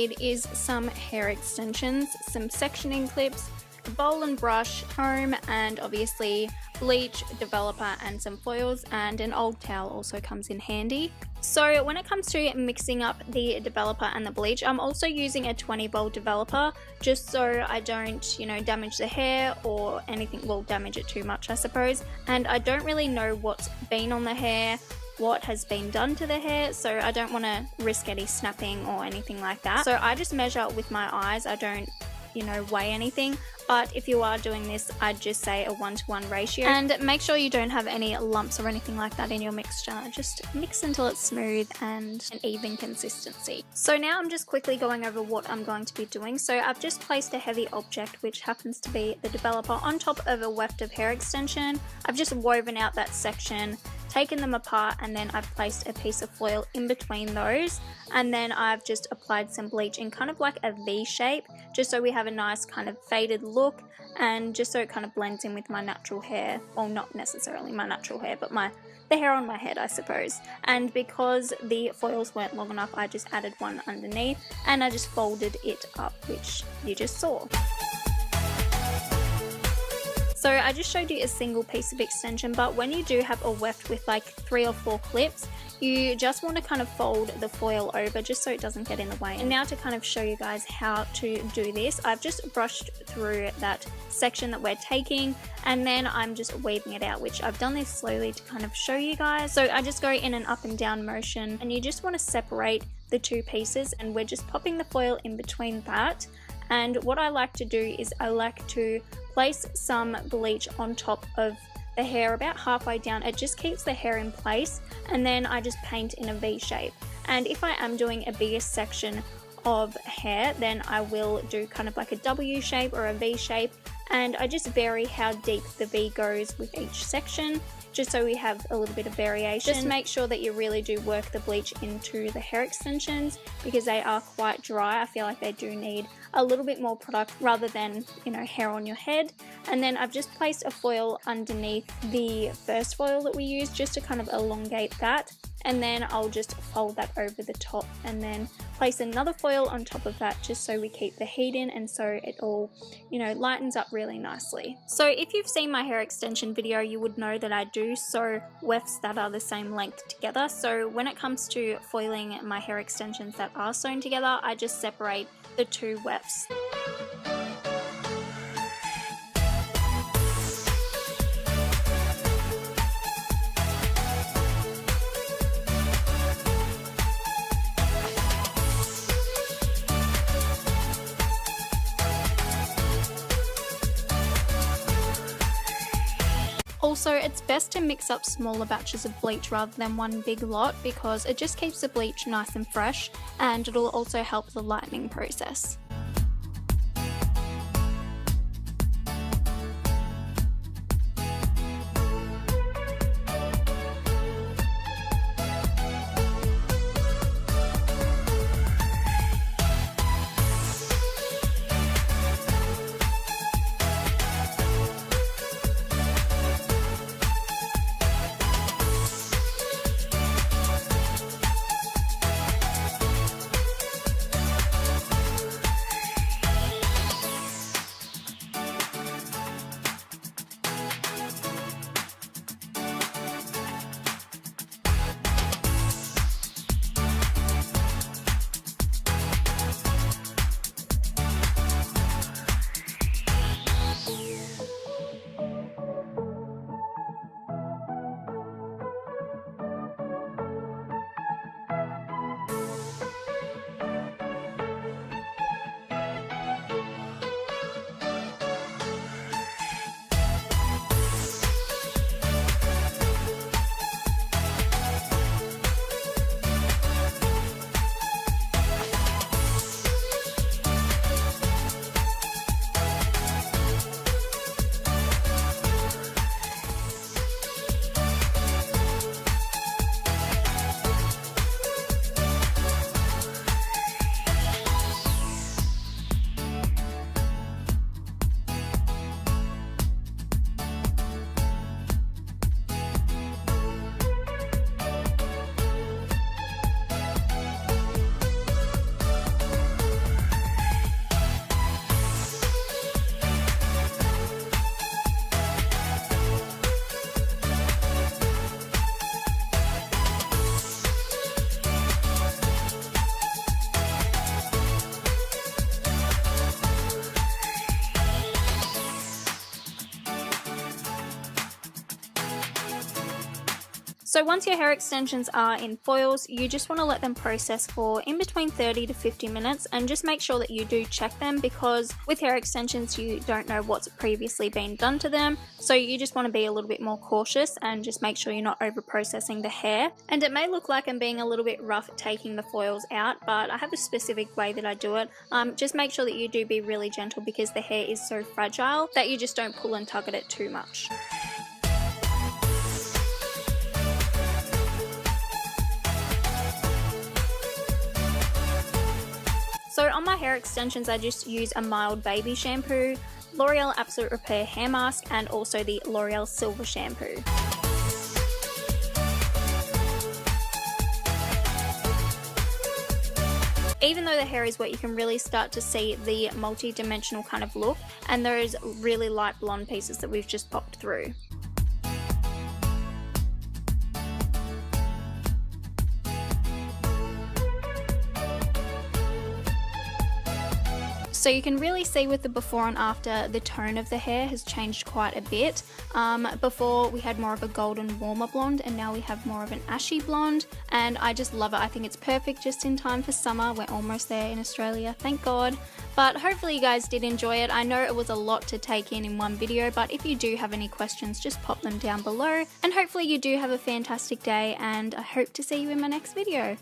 need is some hair extensions, some sectioning clips, a bowl and brush, comb, and obviously bleach, developer, and some foils, and an old towel also comes in handy. So when it comes to mixing up the developer and the bleach, I'm also using a 20 bowl developer just so I don't, damage the hair or anything will damage it too much, I suppose. And I don't really know what's been on the hair, what has been done to the hair, so I don't want to risk any snapping or anything like that. So I just measure with my eyes. I don't weigh anything, but if you are doing this, I'd just say a 1-to-1 ratio, and make sure you don't have any lumps or anything like that in your mixture. Just mix until it's smooth and an even consistency. So now I'm just quickly going over what I'm going to be doing. So I've just placed a heavy object, which happens to be the developer, on top of a weft of hair extension. I've just woven out that section, taken them apart, and then I've placed a piece of foil in between those, and then I've just applied some bleach in kind of like a V shape, just so we have a nice kind of faded look, and just so it kind of blends in with my natural hair. Well, not necessarily my natural hair, but the hair on my head, I suppose. And because the foils weren't long enough, I just added one underneath, and I just folded it up, which you just saw. So I just showed you a single piece of extension, but when you do have a weft with like 3 or 4 clips, you just want to kind of fold the foil over just so it doesn't get in the way. And now to kind of show you guys how to do this, I've just brushed through that section that we're taking, and then I'm just weaving it out, which I've done this slowly to kind of show you guys. So I just go in an up and down motion, and you just want to separate the 2 pieces, and we're just popping the foil in between that. And what I like to do is I like to place some bleach on top of the hair about halfway down. It just keeps the hair in place, and then I just paint in a V shape. And if I am doing a bigger section of hair, then I will do kind of like a W shape or a V shape, and I just vary how deep the V goes with each section, just so we have a little bit of variation. Just make sure that you really do work the bleach into the hair extensions, because they are quite dry. I feel like they do need a little bit more product rather than, hair on your head. And then I've just placed a foil underneath the first foil that we used, just to kind of elongate that. And then I'll just fold that over the top, and then place another foil on top of that, just so we keep the heat in, and so it all, lightens up really nicely. So if you've seen my hair extension video, you would know that I do sew wefts that are the same length together. So when it comes to foiling my hair extensions that are sewn together, I just separate the 2 wefts. Also, it's best to mix up smaller batches of bleach rather than one big lot, because it just keeps the bleach nice and fresh, and it'll also help the lightening process. So once your hair extensions are in foils, you just want to let them process for in between 30 to 50 minutes, and just make sure that you do check them, because with hair extensions you don't know what's previously been done to them, so you just want to be a little bit more cautious and just make sure you're not over processing the hair. And it may look like I'm being a little bit rough taking the foils out, but I have a specific way that I do it. Just make sure that you do be really gentle, because the hair is so fragile that you just don't pull and tug at it too much. So on my hair extensions, I just use a mild baby shampoo, L'Oreal Absolute Repair hair mask, and also the L'Oreal Silver shampoo. Even though the hair is wet, you can really start to see the multi-dimensional kind of look and those really light blonde pieces that we've just popped through. So you can really see with the before and after, the tone of the hair has changed quite a bit. Before we had more of a golden warmer blonde, and now we have more of an ashy blonde, and I just love it. I think it's perfect just in time for summer. We're almost there in Australia, thank God. But hopefully you guys did enjoy it. I know it was a lot to take in one video, but if you do have any questions, just pop them down below, and hopefully you do have a fantastic day, and I hope to see you in my next video.